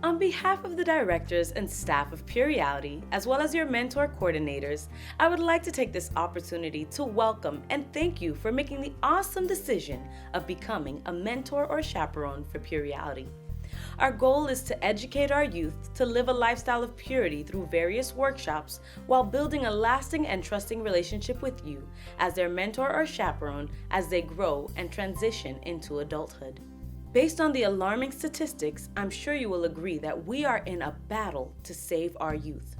On behalf of the directors and staff of Puriality, as well as your mentor coordinators, I would like to take this opportunity to welcome and thank you for making the awesome decision of becoming a mentor or chaperone for Puriality. Our goal is to educate our youth to live a lifestyle of purity through various workshops while building a lasting and trusting relationship with you as their mentor or chaperone as they grow and transition into adulthood. Based on the alarming statistics, I'm sure you will agree that we are in a battle to save our youth.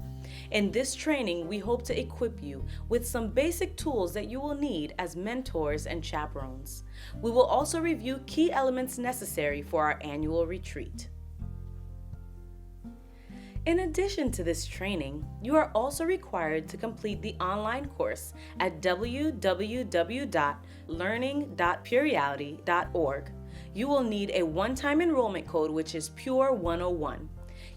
In this training, we hope to equip you with some basic tools that you will need as mentors and chaperones. We will also review key elements necessary for our annual retreat. In addition to this training, you are also required to complete the online course at www.learning.puriality.org. You will need a one-time enrollment code, which is PURE101.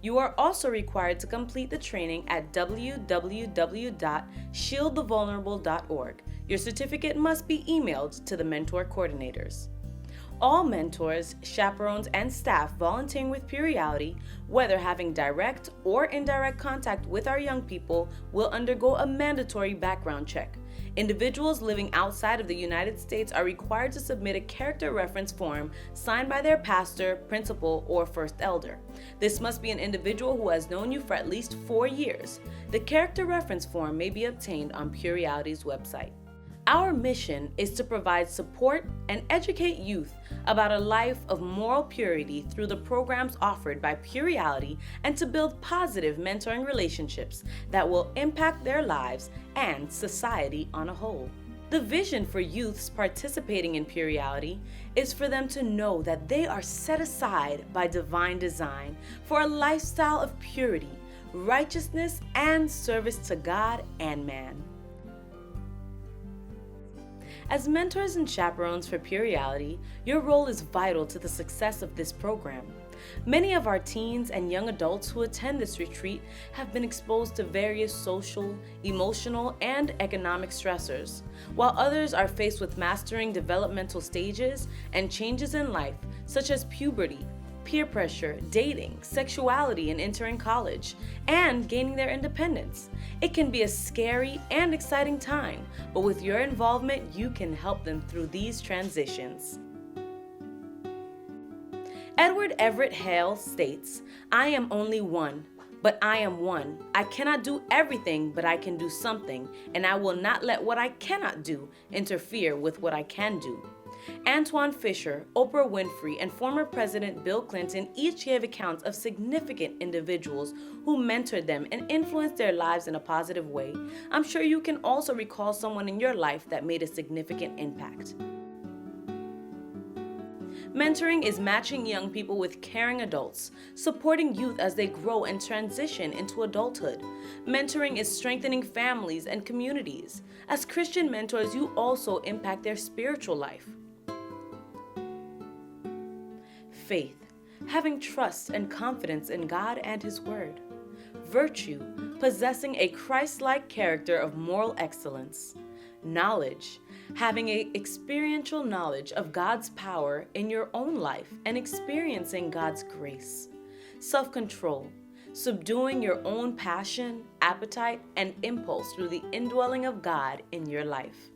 You are also required to complete the training at www.shieldthevulnerable.org. Your certificate must be emailed to the mentor coordinators. All mentors, chaperones, and staff volunteering with Puriality, whether having direct or indirect contact with our young people, will undergo a mandatory background check. Individuals living outside of the United States are required to submit a character reference form signed by their pastor, principal, or first elder. This must be an individual who has known you for at least 4 years. The character reference form may be obtained on Puriality's website. Our mission is to provide support and educate youth about a life of moral purity through the programs offered by Puriality and to build positive mentoring relationships that will impact their lives and society on a whole. The vision for youths participating in Puriality is for them to know that they are set aside by divine design for a lifestyle of purity, righteousness, and service to God and man. As mentors and chaperones for Puriality, your role is vital to the success of this program. Many of our teens and young adults who attend this retreat have been exposed to various social, emotional, and economic stressors, while others are faced with mastering developmental stages and changes in life, such as puberty, peer pressure, dating, sexuality, and entering college, and gaining their independence. It can be a scary and exciting time, but with your involvement, you can help them through these transitions. Edward Everett Hale states, "I am only one, but I am one. I cannot do everything, but I can do something, and I will not let what I cannot do interfere with what I can do." Antoine Fisher, Oprah Winfrey, and former President Bill Clinton each gave accounts of significant individuals who mentored them and influenced their lives in a positive way. I'm sure you can also recall someone in your life that made a significant impact. Mentoring is matching young people with caring adults, supporting youth as they grow and transition into adulthood. Mentoring is strengthening families and communities. As Christian mentors, you also impact their spiritual life. Faith, having trust and confidence in God and His Word. Virtue, possessing a Christ-like character of moral excellence. Knowledge, having an experiential knowledge of God's power in your own life and experiencing God's grace. Self-control, subduing your own passion, appetite, and impulse through the indwelling of God in your life.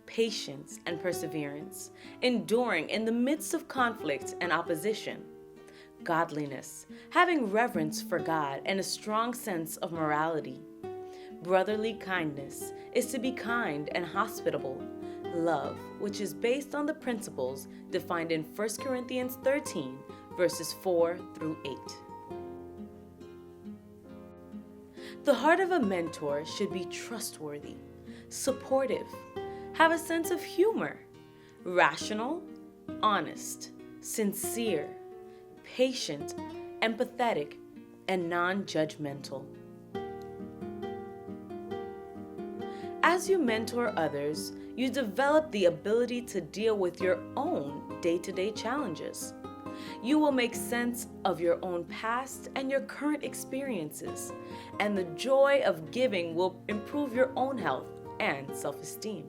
Patience and perseverance, enduring in the midst of conflict and opposition. Godliness, having reverence for God and a strong sense of morality. Brotherly kindness is to be kind and hospitable. Love, which is based on the principles defined in 1 Corinthians 13, verses 4 through 8. The heart of a mentor should be trustworthy, supportive, have a sense of humor, rational, honest, sincere, patient, empathetic, and non-judgmental. As you mentor others, you develop the ability to deal with your own day-to-day challenges. You will make sense of your own past and your current experiences, and the joy of giving will improve your own health and self-esteem.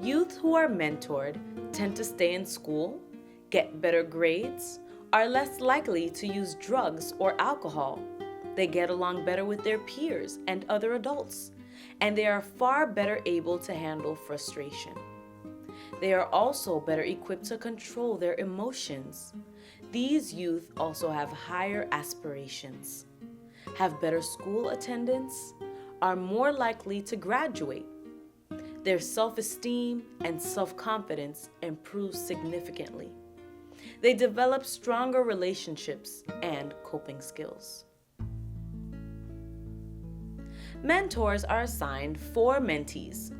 Youth who are mentored tend to stay in school, get better grades, are less likely to use drugs or alcohol. They get along better with their peers and other adults, and they are far better able to handle frustration. They are also better equipped to control their emotions. These youth also have higher aspirations, have better school attendance, are more likely to graduate. Their self-esteem and self-confidence improve significantly. They develop stronger relationships and coping skills. Mentors are assigned 4 mentees.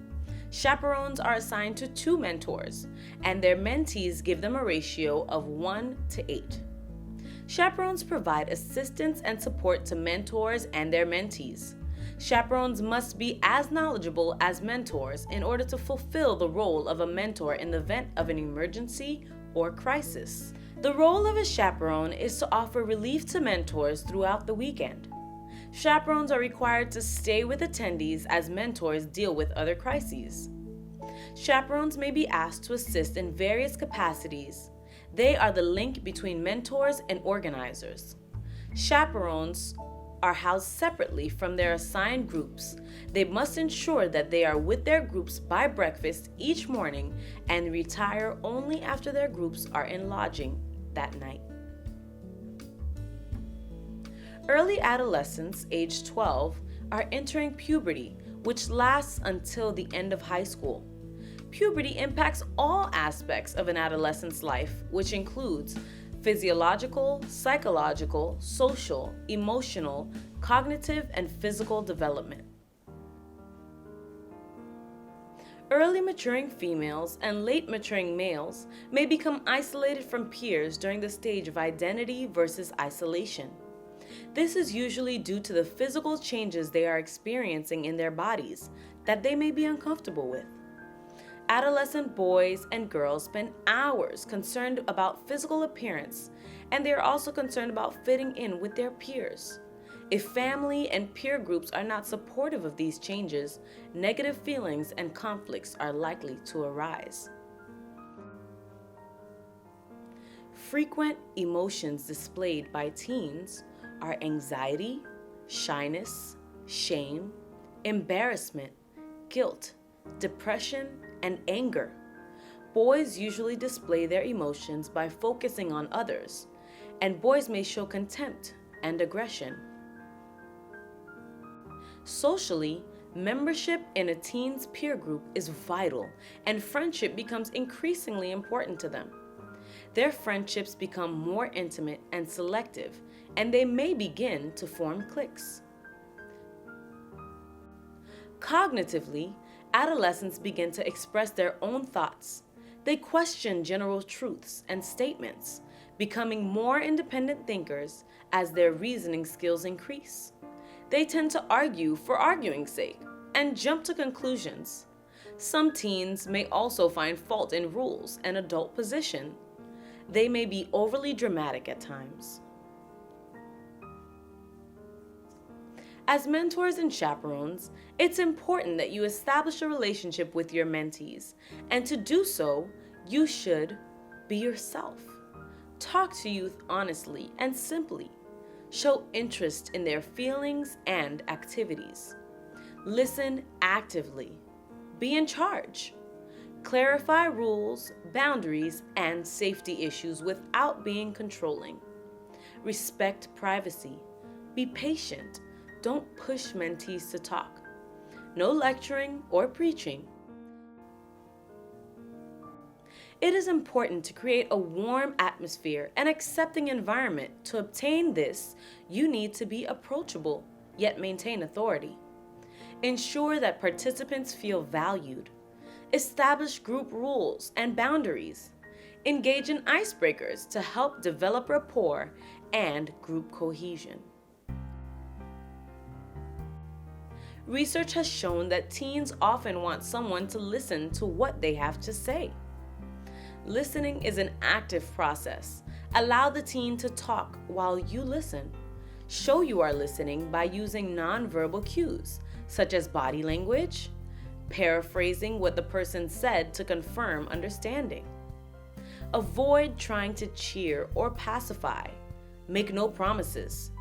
Chaperones are assigned to 2 mentors, and their mentees give them a ratio of 1 to 8. Chaperones provide assistance and support to mentors and their mentees. Chaperones must be as knowledgeable as mentors in order to fulfill the role of a mentor in the event of an emergency or crisis. The role of a chaperone is to offer relief to mentors throughout the weekend. Chaperones are required to stay with attendees as mentors deal with other crises. Chaperones may be asked to assist in various capacities. They are the link between mentors and organizers. Chaperones are housed separately from their assigned groups. They must ensure that they are with their groups by breakfast each morning and retire only after their groups are in lodging that night. Early adolescents, age 12, are entering puberty, which lasts until the end of high school. Puberty impacts all aspects of an adolescent's life, which includes physiological, psychological, social, emotional, cognitive, and physical development. Early maturing females and late maturing males may become isolated from peers during the stage of identity versus isolation. This is usually due to the physical changes they are experiencing in their bodies that they may be uncomfortable with. Adolescent boys and girls spend hours concerned about physical appearance, and they are also concerned about fitting in with their peers. If family and peer groups are not supportive of these changes, negative feelings and conflicts are likely to arise. Frequent emotions displayed by teens are anxiety, shyness, shame, embarrassment, guilt, depression, and anger. Boys usually display their emotions by focusing on others, and boys may show contempt and aggression. Socially, membership in a teen's peer group is vital, and friendship becomes increasingly important to them. Their friendships become more intimate and selective, and they may begin to form cliques. Cognitively, adolescents begin to express their own thoughts. They question general truths and statements, becoming more independent thinkers as their reasoning skills increase. They tend to argue for arguing's sake and jump to conclusions. Some teens may also find fault in rules and adult position. They may be overly dramatic at times. As mentors and chaperones, it's important that you establish a relationship with your mentees, and to do so, you should be yourself. Talk to youth honestly and simply. Show interest in their feelings and activities. Listen actively. Be in charge. Clarify rules, boundaries, and safety issues without being controlling. Respect privacy. Be patient. Don't push mentees to talk. No lecturing or preaching. It is important to create a warm atmosphere and accepting environment. To obtain this, you need to be approachable, yet maintain authority. Ensure that participants feel valued. Establish group rules and boundaries. Engage in icebreakers to help develop rapport and group cohesion. Research has shown that teens often want someone to listen to what they have to say. Listening is an active process. Allow the teen to talk while you listen. Show you are listening by using nonverbal cues, such as body language, paraphrasing what the person said to confirm understanding. Avoid trying to cheer or pacify. Make no promises.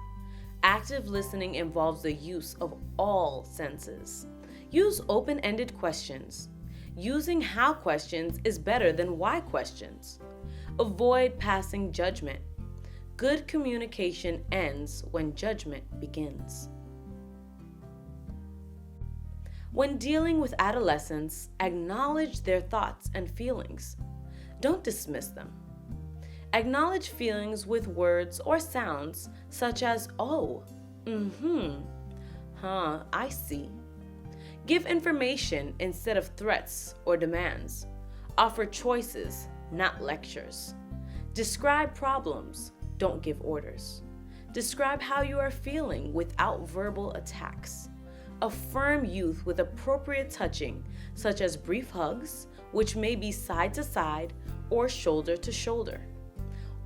Active listening involves the use of all senses. Use open-ended questions. Using how questions is better than why questions. Avoid passing judgment. Good communication ends when judgment begins. When dealing with adolescents, acknowledge their thoughts and feelings. Don't dismiss them. Acknowledge feelings with words or sounds such as, oh, I see. Give information instead of threats or demands. Offer choices, not lectures. Describe problems, don't give orders. Describe how you are feeling without verbal attacks. Affirm youth with appropriate touching, such as brief hugs, which may be side to side or shoulder to shoulder.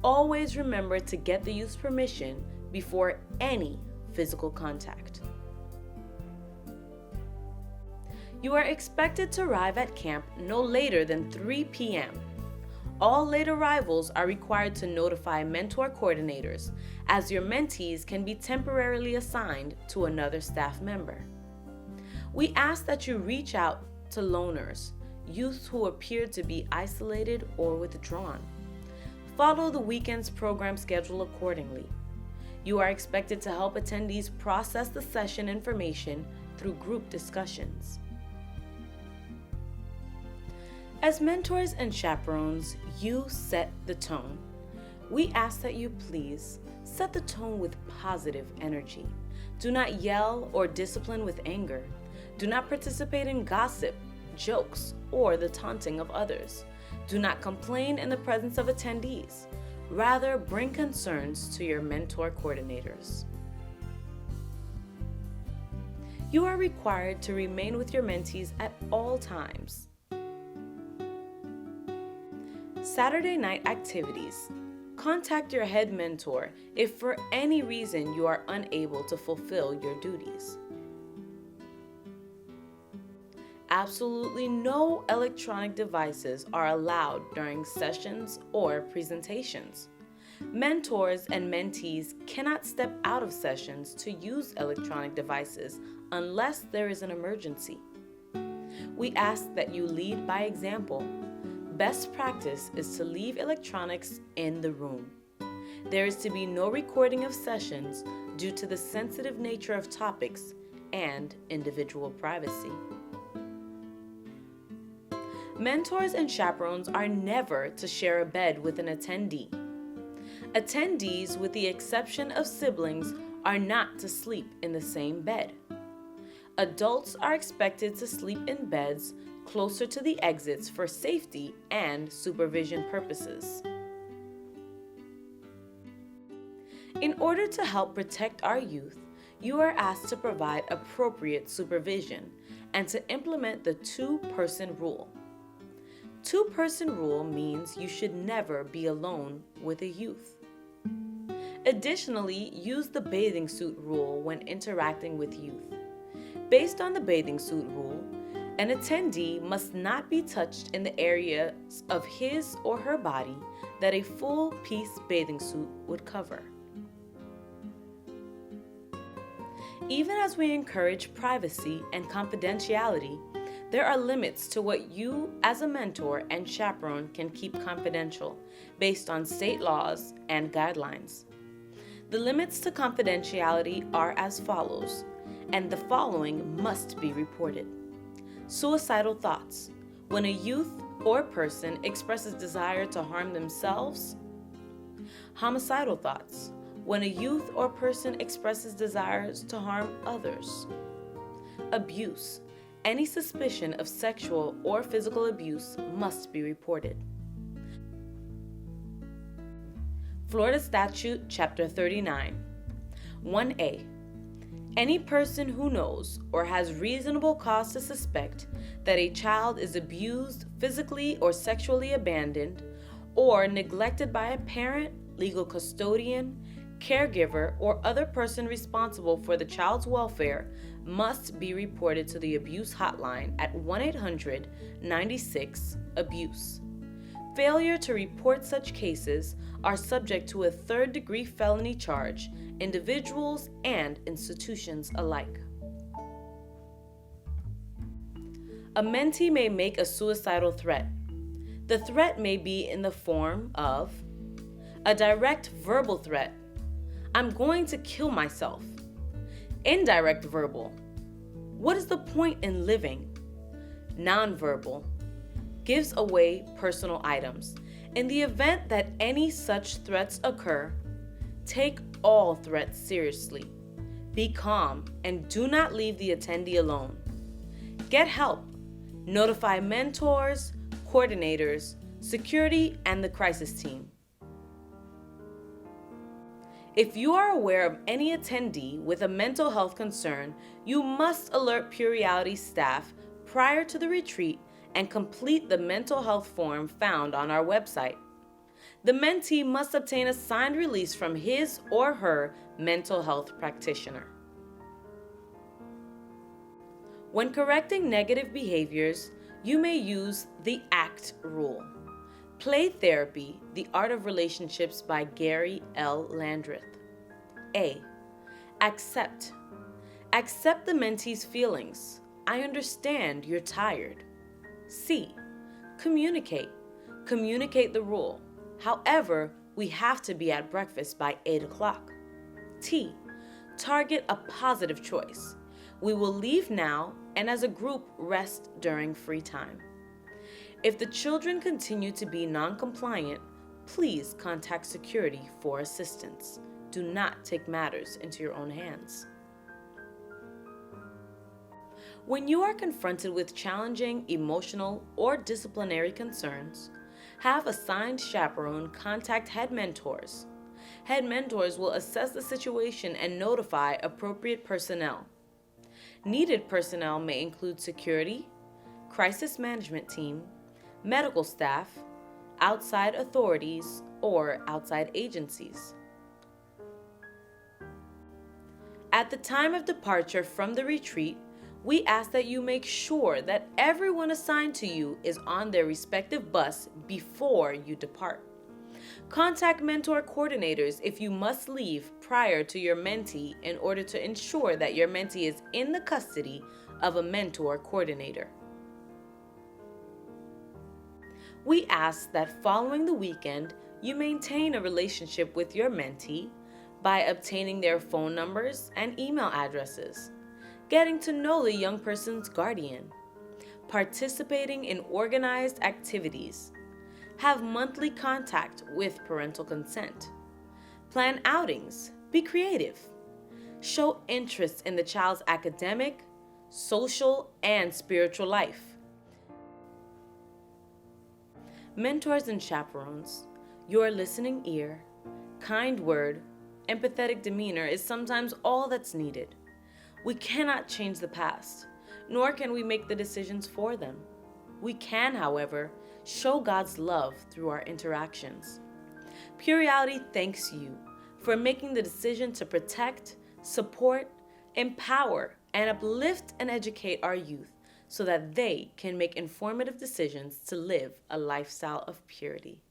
Always remember to get the youth's permission before any physical contact. You are expected to arrive at camp no later than 3 p.m. All late arrivals are required to notify mentor coordinators, as your mentees can be temporarily assigned to another staff member. We ask that you reach out to loners, youth who appear to be isolated or withdrawn. Follow the weekend's program schedule accordingly. You are expected to help attendees process the session information through group discussions. As mentors and chaperones, you set the tone. We ask that you please set the tone with positive energy. Do not yell or discipline with anger. Do not participate in gossip, jokes, or the taunting of others. Do not complain in the presence of attendees. Rather, bring concerns to your mentor coordinators. You are required to remain with your mentees at all times. Saturday night activities. Contact your head mentor if for any reason you are unable to fulfill your duties. Absolutely no electronic devices are allowed during sessions or presentations. Mentors and mentees cannot step out of sessions to use electronic devices unless there is an emergency. We ask that you lead by example. Best practice is to leave electronics in the room. There is to be no recording of sessions due to the sensitive nature of topics and individual privacy. Mentors and chaperones are never to share a bed with an attendee. Attendees, with the exception of siblings, are not to sleep in the same bed. Adults are expected to sleep in beds closer to the exits for safety and supervision purposes. In order to help protect our youth, you are asked to provide appropriate supervision and to implement the two-person rule. Two-person rule means you should never be alone with a youth. Additionally, use the bathing suit rule when interacting with youth. Based on the bathing suit rule, an attendee must not be touched in the areas of his or her body that a full-piece bathing suit would cover. Even as we encourage privacy and confidentiality, there are limits to what you as a mentor and chaperone can keep confidential based on state laws and guidelines. The limits to confidentiality are as follows, and the following must be reported. Suicidal thoughts. When a youth or person expresses desire to harm themselves. Homicidal thoughts. When a youth or person expresses desires to harm others. Abuse. Any suspicion of sexual or physical abuse must be reported. Florida Statute, Chapter 39. 1A. Any person who knows or has reasonable cause to suspect that a child is abused, physically or sexually abandoned, or neglected by a parent, legal custodian, caregiver, or other person responsible for the child's welfare must be reported to the abuse hotline at 1-800-96-ABUSE. Failure to report such cases are subject to a third-degree felony charge, individuals and institutions alike. A mentee may make a suicidal threat. The threat may be in the form of a direct verbal threat, "I'm going to kill myself." Indirect verbal, "What is the point in living?" Nonverbal, gives away personal items. In the event that any such threats occur, take all threats seriously. Be calm and do not leave the attendee alone. Get help. Notify mentors, coordinators, security, and the crisis team. If you are aware of any attendee with a mental health concern, you must alert Puriality staff prior to the retreat and complete the mental health form found on our website. The mentee must obtain a signed release from his or her mental health practitioner. When correcting negative behaviors, you may use the ACT rule. Play Therapy, The Art of Relationships by Gary L. Landreth. A. Accept. Accept the mentee's feelings. "I understand you're tired." C. Communicate. Communicate the rule. However, we have to be at breakfast by 8 o'clock. T. Target a positive choice. "We will leave now and as a group rest during free time." If the children continue to be non-compliant, please contact security for assistance. Do not take matters into your own hands. When you are confronted with challenging emotional or disciplinary concerns, have a signed chaperone contact head mentors. Head mentors will assess the situation and notify appropriate personnel. Needed personnel may include security, crisis management team, medical staff, outside authorities, or outside agencies. At the time of departure from the retreat, we ask that you make sure that everyone assigned to you is on their respective bus before you depart. Contact mentor coordinators if you must leave prior to your mentee in order to ensure that your mentee is in the custody of a mentor coordinator. We ask that following the weekend, you maintain a relationship with your mentee by obtaining their phone numbers and email addresses, getting to know the young person's guardian, participating in organized activities, have monthly contact with parental consent, plan outings, be creative, show interest in the child's academic, social, and spiritual life. Mentors and chaperones, your listening ear, kind word, empathetic demeanor is sometimes all that's needed. We cannot change the past, nor can we make the decisions for them. We can, however, show God's love through our interactions. Puriality thanks you for making the decision to protect, support, empower, and uplift and educate our youth so that they can make informative decisions to live a lifestyle of purity.